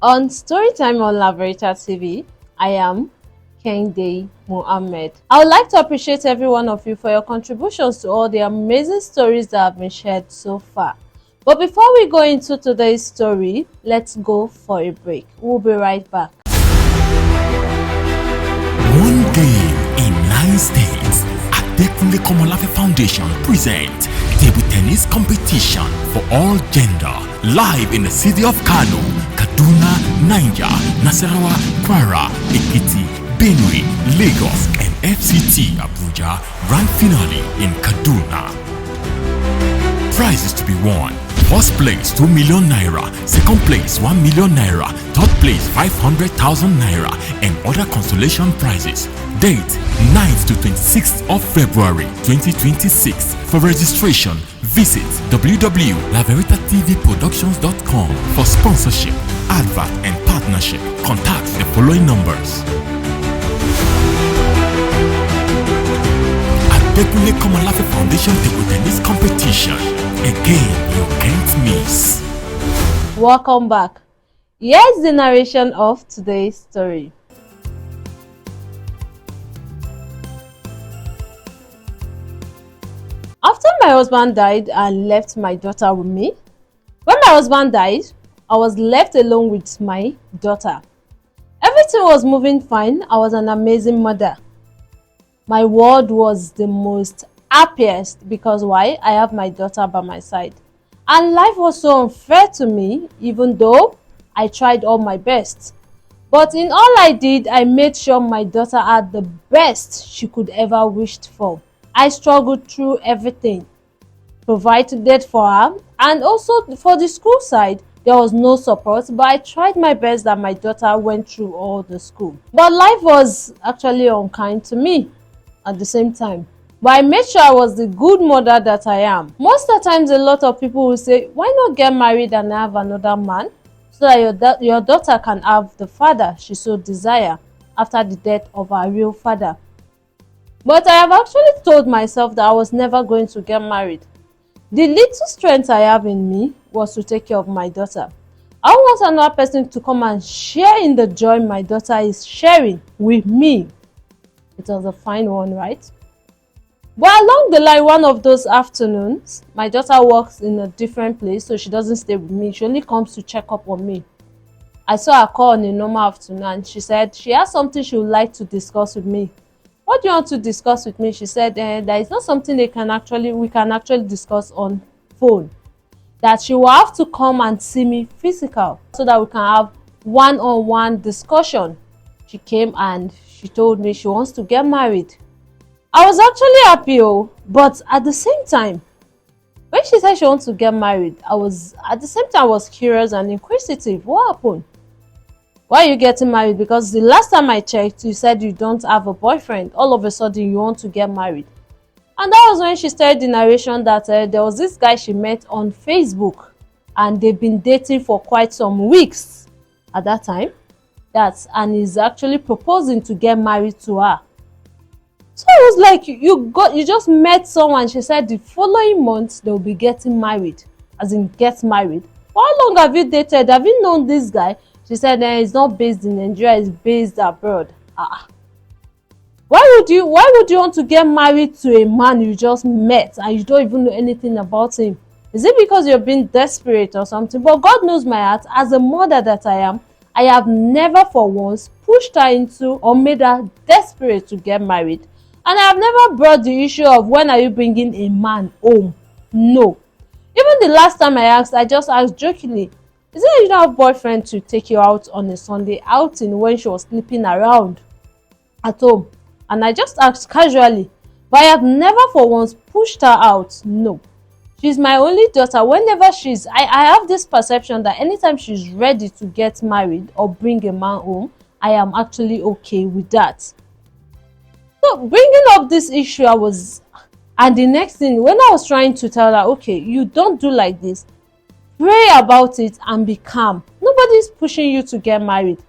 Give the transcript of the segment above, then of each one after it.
On Storytime on Laverita TV, I am Kende Muhammad. I would like to appreciate every one of you for your contributions to all the amazing stories that have been shared so far. But before we go into today's story, let's go for a break. We'll be right back. One game in 9 states. Adekunle Komolafe Foundation presents table tennis competition for all gender live in the city of Kano, Kaduna, Niger, Nasarawa, Kwara, Ekiti, Benue, Lagos, and FCT Abuja. Grand finale in Kaduna. Prizes to be won. First place 2 million naira, second place 1 million naira, third place 500,000 naira, and other consolation prizes. Date 9th to 26th of February 2026. For registration, visit www.laveritatvproductions.com. For sponsorship, advert, and partnership, contact the following numbers. Adekunle Komolafe Foundation Table Tennis Competition. Again, you can't miss. Welcome back. Here's the narration of today's story. After my husband died and left my daughter with me, when my husband died, I was left alone with my daughter. Everything was moving fine. I was an amazing mother. My world was the most happiest because why? I have my daughter by my side. And life was so unfair to me, even though I tried all my best. But in all I did, I made sure my daughter had the best she could ever wished for. I struggled through everything, provided for her, and also for the school side, there was no support, but I tried my best that my daughter went through all the school. But life was actually unkind to me at the same time. But I made sure I was the good mother that I am. Most of the times, a lot of people will say, why not get married and have another man so that your daughter can have the father she so desire after the death of her real father. But I have actually told myself that I was never going to get married. The little strength I have in me was to take care of my daughter. I want another person to come and share in the joy my daughter is sharing with me. It was a fine one, right? But along the line, one of those afternoons, my daughter works in a different place, so she doesn't stay with me. She only comes to check up on me. I saw her call on a normal afternoon and she said she has something she would like to discuss with me. What do you want to discuss with me? She said there is not something we can actually discuss on phone. That she will have to come and see me physical so that we can have one-on-one discussion. She came and she told me she wants to get married. I was actually happy, but at the same time, when she said she wants to get married, I was curious and inquisitive. What happened? Why are you getting married? Because the last time I checked, you said you don't have a boyfriend. All of a sudden, you want to get married. And that was when she started the narration that there was this guy she met on Facebook and they've been dating for quite some weeks at that time. And he's actually proposing to get married to her. So it was like you just met someone. She said the following month they'll be getting married, as in get married. For how long have you dated? Have you known this guy? She said he's not based in Nigeria, he's based abroad. Why would you want to get married to a man you just met and you don't even know anything about him? Is it because you're being desperate or something? But God knows my heart. As a mother that I am, I have never for once pushed her into or made her desperate to get married. And I have never brought the issue of when are you bringing a man home. No. Even the last time I asked, I just asked jokingly, is it you don't have a boyfriend to take you out on a Sunday outing when she was sleeping around at home? And I just asked casually, but I have never for once pushed her out. No. She's my only daughter. Whenever I have this perception that anytime she's ready to get married or bring a man home, I am actually okay with that. So bringing up this issue, and the next thing, when I was trying to tell her, okay, you don't do like this, pray about it and be calm. Nobody's pushing you to get married.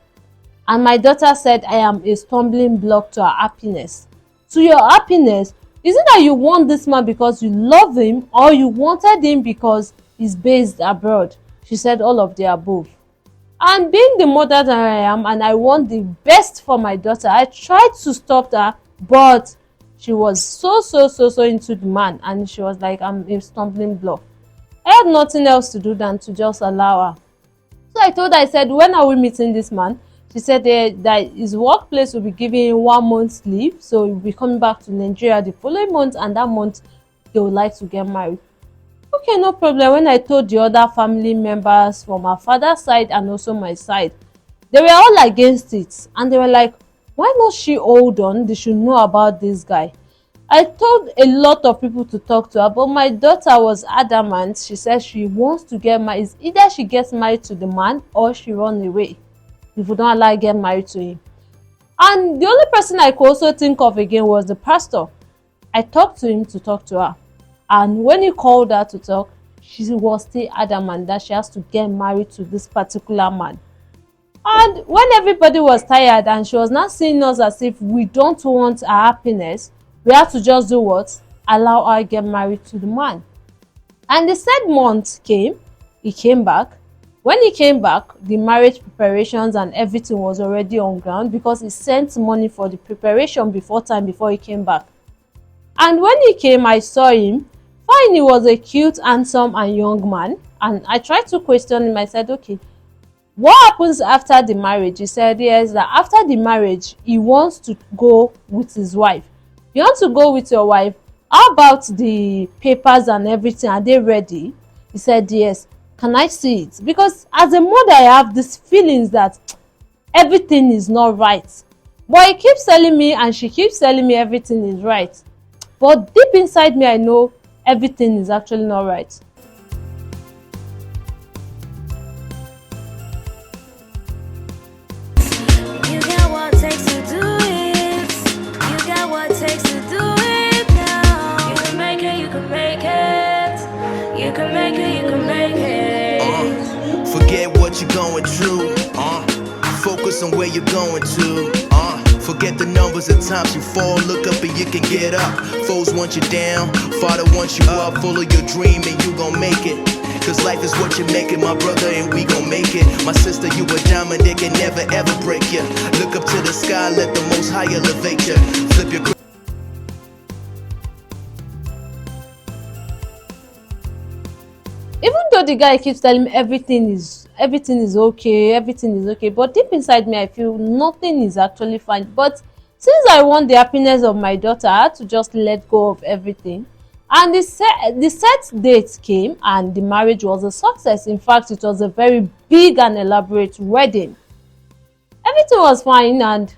And my daughter said I am a stumbling block to her happiness. To your happiness, is it that you want this man because you love him or you wanted him because he's based abroad? She said all of the above. And being the mother that I am, and I want the best for my daughter, I tried to stop her, but she was so into the man, and she was like, I'm a stumbling block. I had nothing else to do than to just allow her. So I told her, I said, when are we meeting this man? She said that his workplace will be giving him 1 month's leave, so he'll be coming back to Nigeria the following month, and that month they would like to get married. Okay, no problem. When I told the other family members from her father's side and also my side, they were all against it, and they were like, why not she hold on? They should know about this guy. I told a lot of people to talk to her, but my daughter was adamant. She said she wants to get married. It's either she gets married to the man or she run away if we don't allow her get married to him. And the only person I could also think of again was the pastor. I talked to him to talk to her, and when he called her to talk, she was still adamant that she has to get married to this particular man. And when everybody was tired and she was not seeing us as if we don't want her happiness, we had to just do what? Allow her get married to the man. And the said month came, he came back. When he came back, the marriage preparations and everything was already on ground because he sent money for the preparation before time, before he came back. And when he came, I saw him. Fine, he was a cute, handsome and young man. And I tried to question him. I said, okay, what happens after the marriage? He said, yes, that after the marriage, he wants to go with his wife. You want to go with your wife? How about the papers and everything? Are they ready? He said, yes. Can I see it? Because as a mother, I have these feelings that everything is not right. But he keeps telling me, and she keeps telling me everything is right. But deep inside me, I know everything is actually not right. You got what it takes to do it. You got what it takes to do it now. You can make it, you can make it. You can make it, you can make it. Forget what you're going through. Focus on where you're going to. Forget the numbers of times you fall. Look up and you can get up. Foes want you down, Father wants you up. Follow your dream and you gon' make it. Cause life is what you make it, my brother, and we gon' make it. My sister, you a diamond, they can never ever break you. Look up to the sky, let the most high elevate you. Flip your Even though the guy keeps telling me everything is okay, but deep inside me I feel nothing is actually fine. But since I want the happiness of my daughter, I had to just let go of everything. And the set date came, and the marriage was a success. In fact, it was a very big and elaborate wedding. Everything was fine, and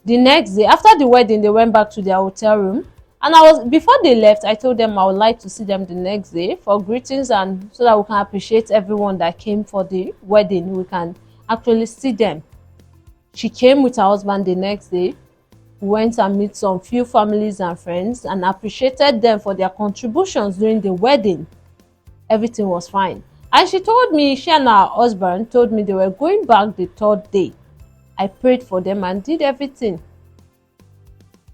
the next day after the wedding, they went back to their hotel room. And before they left, I told them I would like to see them the next day for greetings, and so that we can appreciate everyone that came for the wedding. We can actually see them. She came with her husband the next day. We went and met some few families and friends and appreciated them for their contributions during the wedding. Everything was fine. And she told me, she and her husband told me they were going back the third day. I prayed for them and did everything.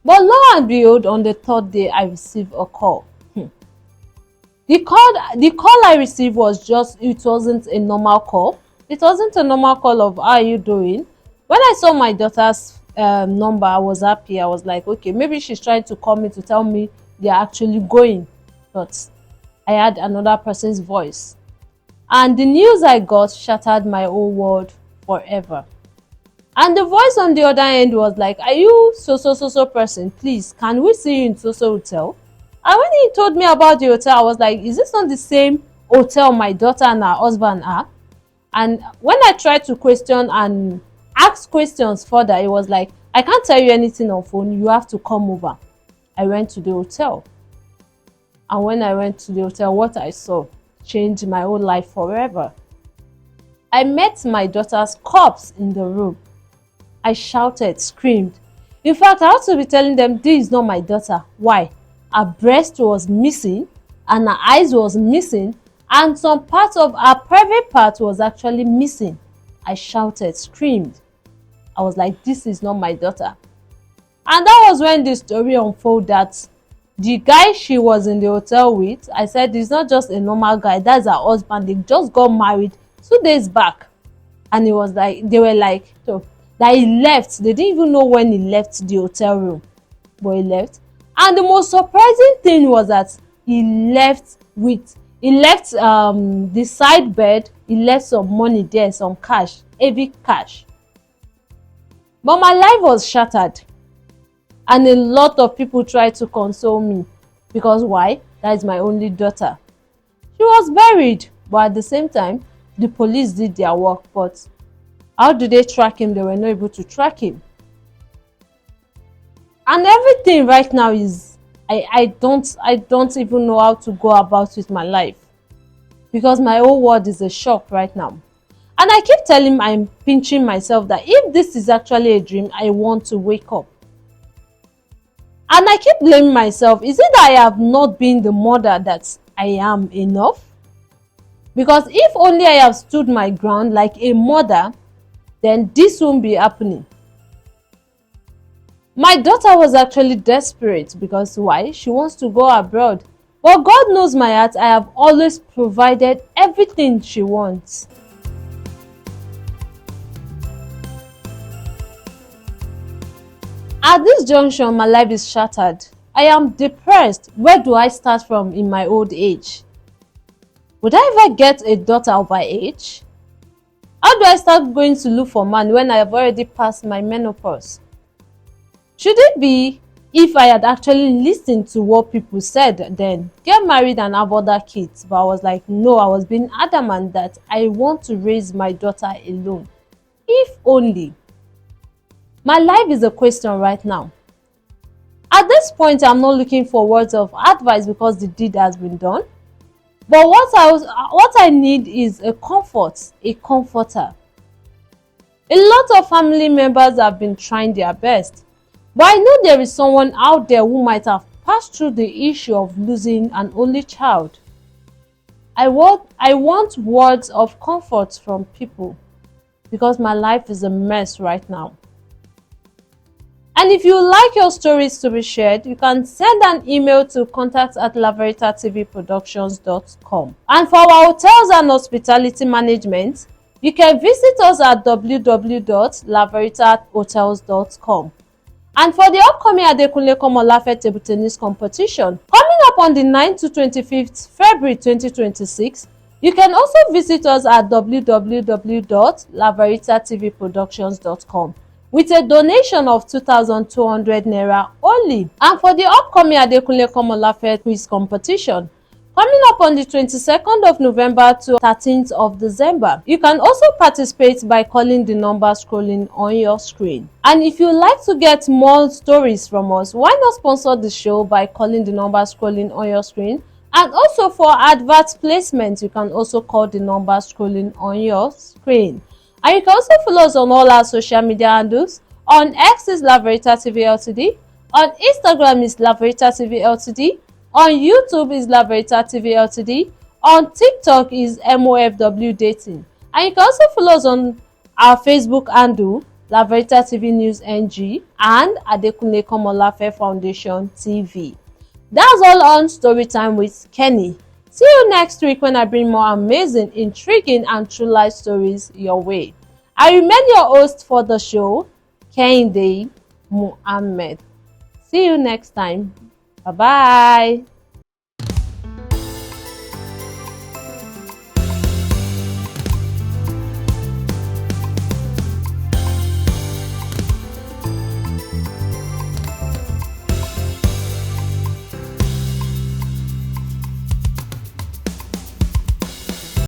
But lo and behold, on the third day, I received a call. The call I received was it wasn't a normal call. It wasn't a normal call of how are you doing. When I saw my daughter's number, I was happy. I was like, okay, maybe she's trying to call me to tell me they're actually going. But I had another person's voice. And the news I got shattered my whole world forever. And the voice on the other end was like, are you so person? Please, can we see you in so hotel? And when he told me about the hotel, I was like, is this not the same hotel my daughter and her husband are? And when I tried to question and ask questions further, it was like, I can't tell you anything on phone. You have to come over. I went to the hotel. And when I went to the hotel, what I saw changed my whole life forever. I met my daughter's corpse in the room. I shouted, screamed. In fact, I had to be telling them, this is not my daughter. Why? Her breast was missing, and her eyes was missing, and some part of her private part was actually missing. I shouted, screamed. I was like, this is not my daughter. And that was when the story unfolded that the guy she was in the hotel with, I said, he's not just a normal guy, that's her husband. They just got married 2 days back. And it was like, they were like, so that he left. They didn't even know when he left the hotel room, but he left. And the most surprising thing was that he left the side bed. He left some money there, some cash, heavy cash. But my life was shattered, and a lot of people tried to console me, because why? That is my only daughter. She was buried, but at the same time, the police did their work. But how did they track him? They were not able to track him. And everything right now is, I don't even know how to go about with my life, because my whole world is a shock right now. And I keep I'm pinching myself that if this is actually a dream, I want to wake up. And I keep blaming myself. Is it that I have not been the mother that I am enough? Because if only I have stood my ground like a mother, then this won't be happening. My daughter was actually desperate, because why? She wants to go abroad. But God knows my heart, I have always provided everything she wants. At this junction, my life is shattered. I am depressed. Where do I start from in my old age? Would I ever get a daughter of my age? How do I start going to look for man when I have already passed my menopause? Should it be, if I had actually listened to what people said, then get married and have other kids? But I was like, no, I was being adamant that I want to raise my daughter alone. If only. My life is a question right now. At this point, I'm not looking for words of advice, because the deed has been done. But what I need is a comfort, a comforter. A lot of family members have been trying their best, but I know there is someone out there who might have passed through the issue of losing an only child. I want words of comfort from people, because my life is a mess right now. And if you like your stories to be shared, you can send an email to contact@laveritatvproductions.com. And for our hotels and hospitality management, you can visit us at www.laveritatahotels.com. And for the upcoming Adekunle Komolafe table tennis competition, coming up on the 9th to 25th February 2026, you can also visit us at www.laveritattvproductions.com. with a donation of 2,200 naira only. And for the upcoming Adekunle Komolafe quiz competition, coming up on the 22nd of November to 13th of December, you can also participate by calling the number scrolling on your screen. And if you'd like to get more stories from us, why not sponsor the show by calling the number scrolling on your screen? And also for advert placement, you can also call the number scrolling on your screen. And you can also follow us on all our social media handles. On X is Laverita TV Ltd. On Instagram is Laverita TV Ltd. On YouTube is Laverita TV Ltd. On TikTok is MOFW Dating. And you can also follow us on our Facebook handle, Laverita TV News NG, and Adekunle Komolafe Foundation TV. That's all on Storytime with Kenny. See you next week when I bring more amazing, intriguing, and true life stories your way. I remain your host for the show, Kehinde Muhammad. See you next time. Bye-bye.